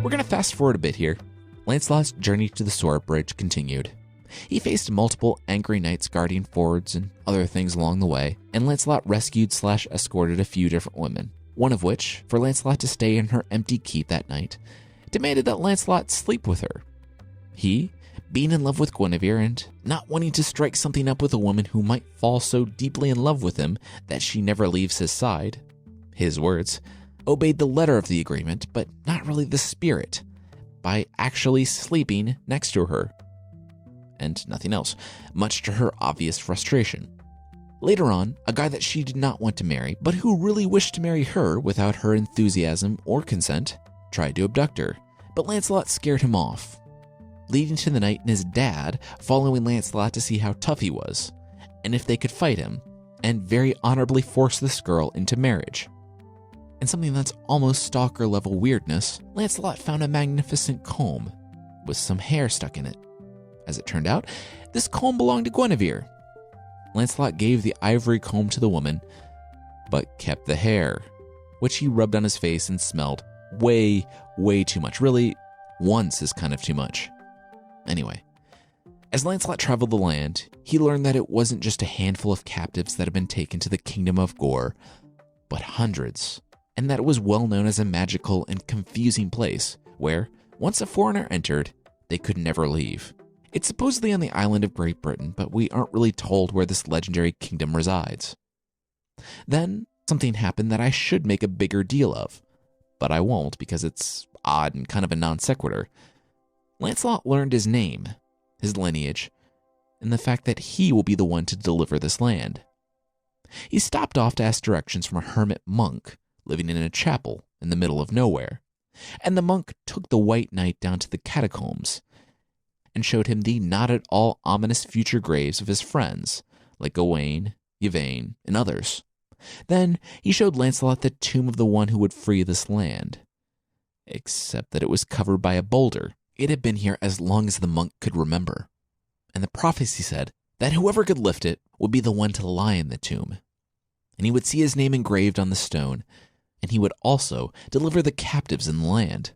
We're going to fast forward a bit here. Lancelot's journey to the Sword Bridge continued. He faced multiple angry knights guarding fords and other things along the way, and Lancelot rescued/escorted a few different women, one of which, for Lancelot to stay in her empty keep that night, demanded that Lancelot sleep with her. He, being in love with Guinevere and not wanting to strike something up with a woman who might fall so deeply in love with him that she never leaves his side, his words, obeyed the letter of the agreement, but not really the spirit, by actually sleeping next to her. And nothing else, much to her obvious frustration. Later on, a guy that she did not want to marry, but who really wished to marry her without her enthusiasm or consent, tried to abduct her, but Lancelot scared him off, leading to the knight and his dad following Lancelot to see how tough he was, and if they could fight him, and very honorably force this girl into marriage. And something that's almost stalker-level weirdness, Lancelot found a magnificent comb with some hair stuck in it. As it turned out, this comb belonged to Guinevere. Lancelot gave the ivory comb to the woman, but kept the hair, which he rubbed on his face and smelled way, way too much. Really, once is kind of too much. Anyway, as Lancelot traveled the land, he learned that it wasn't just a handful of captives that had been taken to the kingdom of Gore, but hundreds, and that it was well known as a magical and confusing place where, once a foreigner entered, they could never leave. It's supposedly on the island of Great Britain, but we aren't really told where this legendary kingdom resides. Then, something happened that I should make a bigger deal of, but I won't because it's odd and kind of a non sequitur. Lancelot learned his name, his lineage, and the fact that he will be the one to deliver this land. He stopped off to ask directions from a hermit monk living in a chapel in the middle of nowhere, and the monk took the White Knight down to the catacombs and showed him the not at all ominous future graves of his friends, like Gawain, Yvain, and others. Then he showed Lancelot the tomb of the one who would free this land, except that it was covered by a boulder. It had been here as long as the monk could remember, and the prophecy said that whoever could lift it would be the one to lie in the tomb, and he would see his name engraved on the stone, and he would also deliver the captives in the land.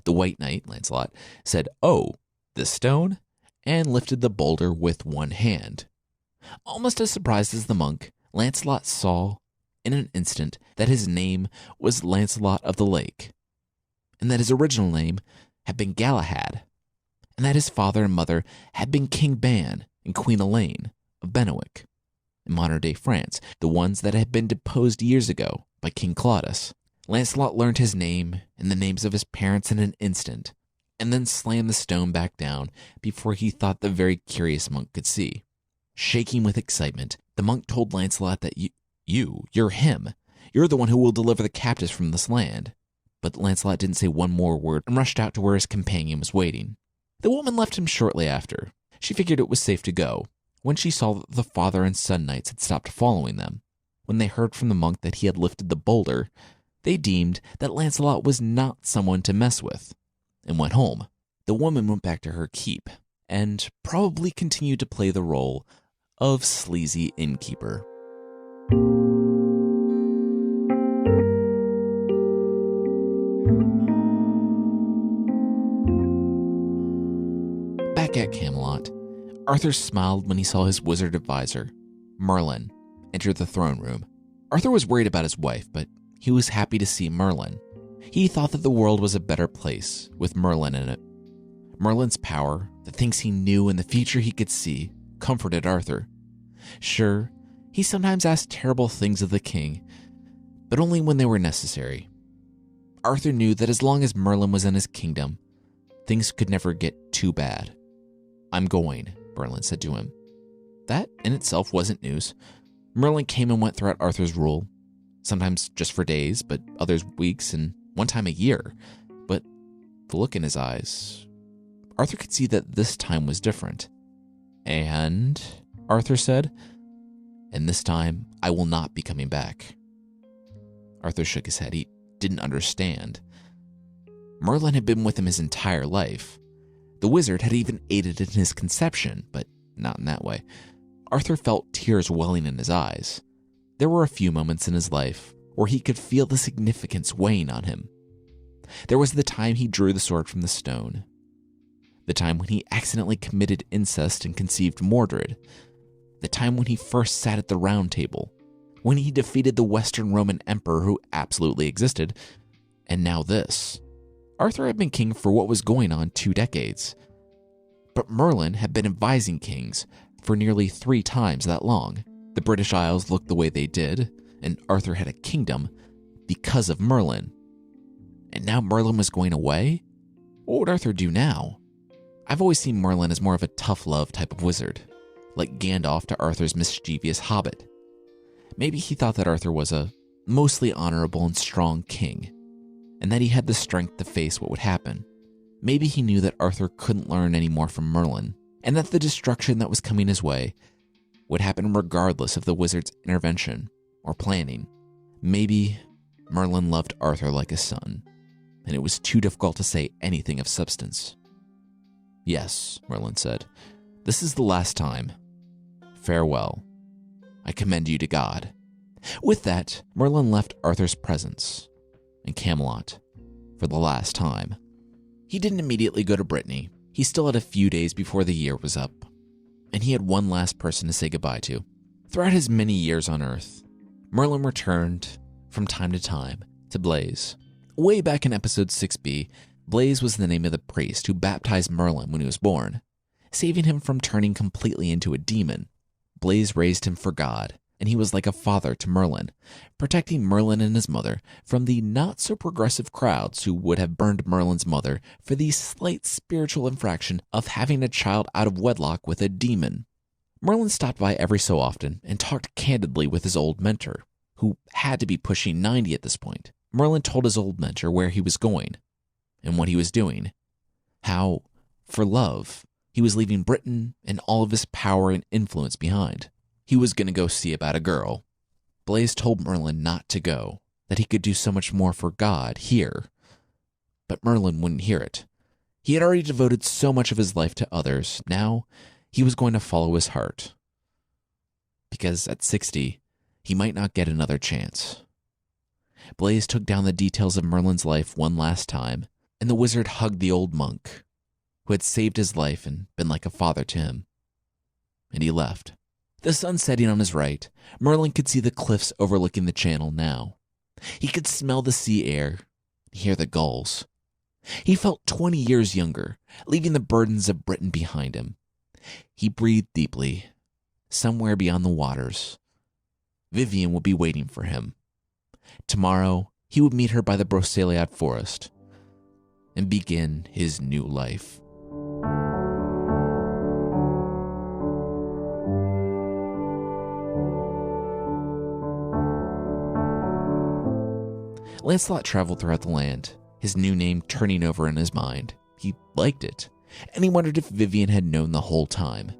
The White Knight, Lancelot, said, "Oh, the stone," and lifted the boulder with one hand. Almost as surprised as the monk, Lancelot saw in an instant that his name was Lancelot of the Lake, and that his original name had been Galahad, and that his father and mother had been King Ban and Queen Elaine of Benwick, in modern-day France, the ones that had been deposed years ago by King Claudius. Lancelot learned his name and the names of his parents in an instant, and then slammed the stone back down before he thought the very curious monk could see. Shaking with excitement, the monk told Lancelot that you're him. You're the one who will deliver the captives from this land. But Lancelot didn't say one more word and rushed out to where his companion was waiting. The woman left him shortly after. She figured it was safe to go, when she saw that the father and son knights had stopped following them. When they heard from the monk that he had lifted the boulder, they deemed that Lancelot was not someone to mess with, and went home. The woman went back to her keep, and probably continued to play the role of sleazy innkeeper. Back at Camelot, Arthur smiled when he saw his wizard advisor, Merlin, enter the throne room. Arthur was worried about his wife, but he was happy to see Merlin. He thought that the world was a better place with Merlin in it. Merlin's power, the things he knew and the future he could see, comforted Arthur. Sure, he sometimes asked terrible things of the king, but only when they were necessary. Arthur knew that as long as Merlin was in his kingdom, things could never get too bad. "I'm going," Merlin said to him. That in itself wasn't news. Merlin came and went throughout Arthur's rule, sometimes just for days, but others weeks, and one time a year. But the look in his eyes, Arthur could see that this time was different. "And," Arthur said, "and this time I will not be coming back." Arthur shook his head. He didn't understand. Merlin had been with him his entire life. The wizard had even aided in his conception, but not in that way. Arthur felt tears welling in his eyes. There were a few moments in his life where he could feel the significance weighing on him. There was the time he drew the sword from the stone, the time when he accidentally committed incest and conceived Mordred, the time when he first sat at the Round Table, when he defeated the Western Roman Emperor who absolutely existed, and now this. Arthur had been king for what was going on 2 decades, but Merlin had been advising kings for nearly 3 times that long. The British Isles looked the way they did, and Arthur had a kingdom because of Merlin. And now Merlin was going away? What would Arthur do now? I've always seen Merlin as more of a tough love type of wizard, like Gandalf to Arthur's mischievous hobbit. Maybe he thought that Arthur was a mostly honorable and strong king, and that he had the strength to face what would happen. Maybe he knew that Arthur couldn't learn any more from Merlin, and that the destruction that was coming his way would happen regardless of the wizard's intervention or planning. Maybe Merlin loved Arthur like a son, and it was too difficult to say anything of substance. "Yes," Merlin said, "this is the last time. Farewell. I commend you to God." With that, Merlin left Arthur's presence in Camelot for the last time. He didn't immediately go to Brittany. He still had a few days before the year was up, and he had one last person to say goodbye to. Throughout his many years on Earth, Merlin returned from time to time to Blaise. Way back in episode 6b, Blaise was the name of the priest who baptized Merlin when he was born, saving him from turning completely into a demon. Blaise raised him for God, and he was like a father to Merlin, protecting Merlin and his mother from the not-so-progressive crowds who would have burned Merlin's mother for the slight spiritual infraction of having a child out of wedlock with a demon. Merlin stopped by every so often and talked candidly with his old mentor, who had to be pushing 90 at this point. Merlin told his old mentor where he was going and what he was doing, how, for love, he was leaving Britain and all of his power and influence behind. He was going to go see about a girl. Blaise told Merlin not to go, that he could do so much more for God here. But Merlin wouldn't hear it. He had already devoted so much of his life to others. Now, he was going to follow his heart. Because at 60, he might not get another chance. Blaise took down the details of Merlin's life one last time, and the wizard hugged the old monk, who had saved his life and been like a father to him. And he left. The sun setting on his right, Merlin could see the cliffs overlooking the channel now. He could smell the sea air, hear the gulls. He felt 20 years younger, leaving the burdens of Britain behind him. He breathed deeply. Somewhere beyond the waters, Vivian would be waiting for him. Tomorrow, he would meet her by the Broceliad forest and begin his new life. Lancelot traveled throughout the land, his new name turning over in his mind. He liked it, and he wondered if Vivian had known the whole time.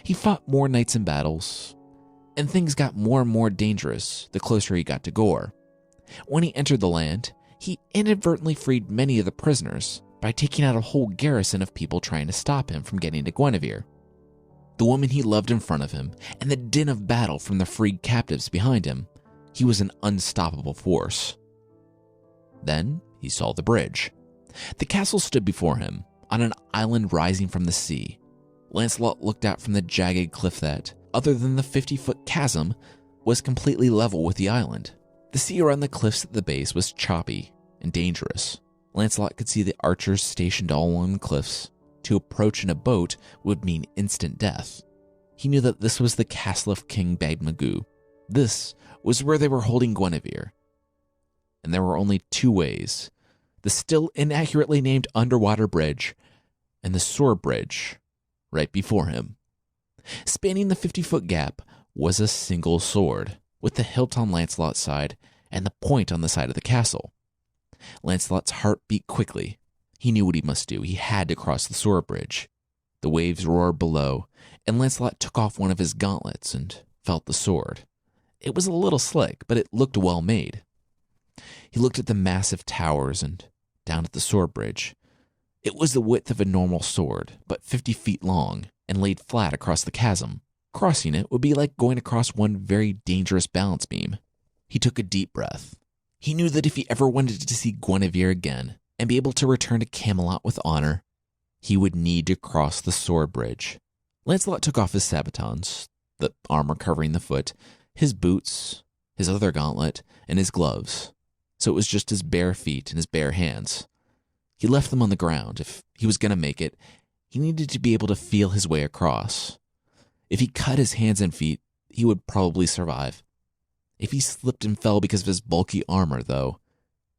He fought more knights in battles, and things got more and more dangerous the closer he got to Gore. When he entered the land, he inadvertently freed many of the prisoners by taking out a whole garrison of people trying to stop him from getting to Guinevere. The woman he loved in front of him, and the din of battle from the freed captives behind him, he was an unstoppable force. Then he saw the bridge. The castle stood before him, on an island rising from the sea. Lancelot looked out from the jagged cliff that, other than the 50-foot chasm, was completely level with the island. The sea around the cliffs at the base was choppy and dangerous. Lancelot could see the archers stationed all along the cliffs. To approach in a boat would mean instant death. He knew that this was the castle of King Badmagu. This was where they were holding Guinevere. And there were only 2 ways: the still inaccurately named underwater bridge and the sword bridge right before him. Spanning the 50-foot gap was a single sword, with the hilt on Lancelot's side and the point on the side of the castle. Lancelot's heart beat quickly. He knew what he must do. He had to cross the sword bridge. The waves roared below, and Lancelot took off one of his gauntlets and felt the sword. It was a little slick, but it looked well made. He looked at the massive towers and down at the sword bridge. It was the width of a normal sword, but 50 feet long, and laid flat across the chasm. Crossing it would be like going across one very dangerous balance beam. He took a deep breath He knew that if he ever wanted to see Guinevere again and be able to return to Camelot with honor, he would need to cross the sword bridge. Lancelot took off his sabatons, the armor covering the foot, his boots, his other gauntlet, and his gloves, so it was just his bare feet and his bare hands. He left them on the ground. If he was going to make it, he needed to be able to feel his way across. If he cut his hands and feet, he would probably survive. If he slipped and fell because of his bulky armor, though,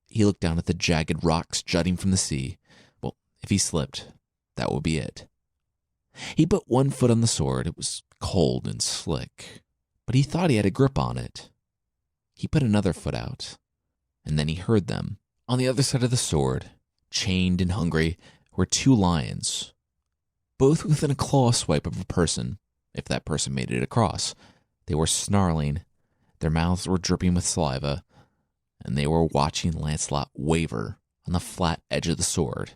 he looked down at the jagged rocks jutting from the sea. Well, if he slipped, that would be it. He put one foot on the sword. It was cold and slick, but he thought he had a grip on it. He put another foot out, and then he heard them. On the other side of the sword, chained and hungry, were two lions, both within a claw swipe of a person, if that person made it across. They were snarling, their mouths were dripping with saliva, and they were watching Lancelot waver on the flat edge of the sword.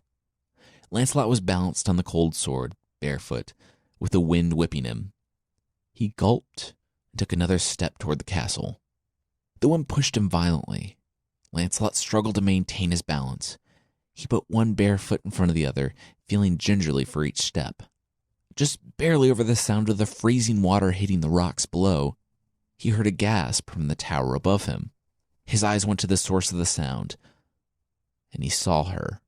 Lancelot was balanced on the cold sword, barefoot, with the wind whipping him. He gulped and took another step toward the castle. The wind pushed him violently. Lancelot struggled to maintain his balance. He put one bare foot in front of the other, feeling gingerly for each step. Just barely over the sound of the freezing water hitting the rocks below, he heard a gasp from the tower above him. His eyes went to the source of the sound, and he saw her.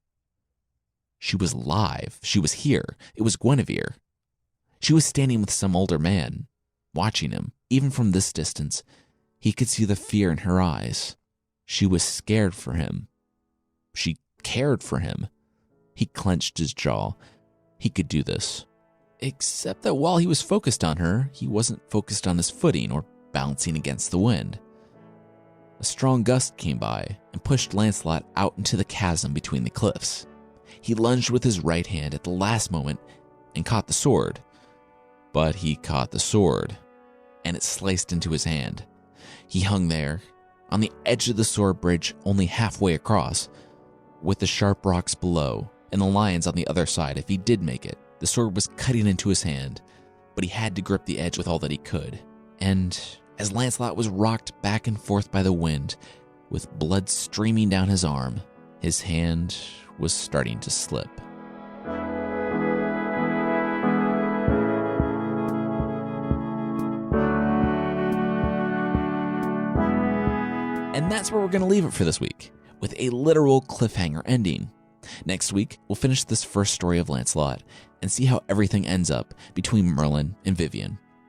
She was alive. She was here. It was Guinevere. She was standing with some older man, watching him. Even from this distance, he could see the fear in her eyes. She was scared for him. She cared for him. He clenched his jaw. He could do this. Except that while he was focused on her, he wasn't focused on his footing or bouncing against the wind. A strong gust came by and pushed Lancelot out into the chasm between the cliffs. He lunged with his right hand at the last moment and caught the sword. But he caught the sword, and it sliced into his hand. He hung there, on the edge of the sword bridge, only halfway across, with the sharp rocks below and the lions on the other side. If he did make it, the sword was cutting into his hand, but he had to grip the edge with all that he could. And as Lancelot was rocked back and forth by the wind, with blood streaming down his arm, his hand was starting to slip. And that's where we're going to leave it for this week, with a literal cliffhanger ending. Next week, we'll finish this first story of Lancelot and see how everything ends up between Merlin and Vivienne.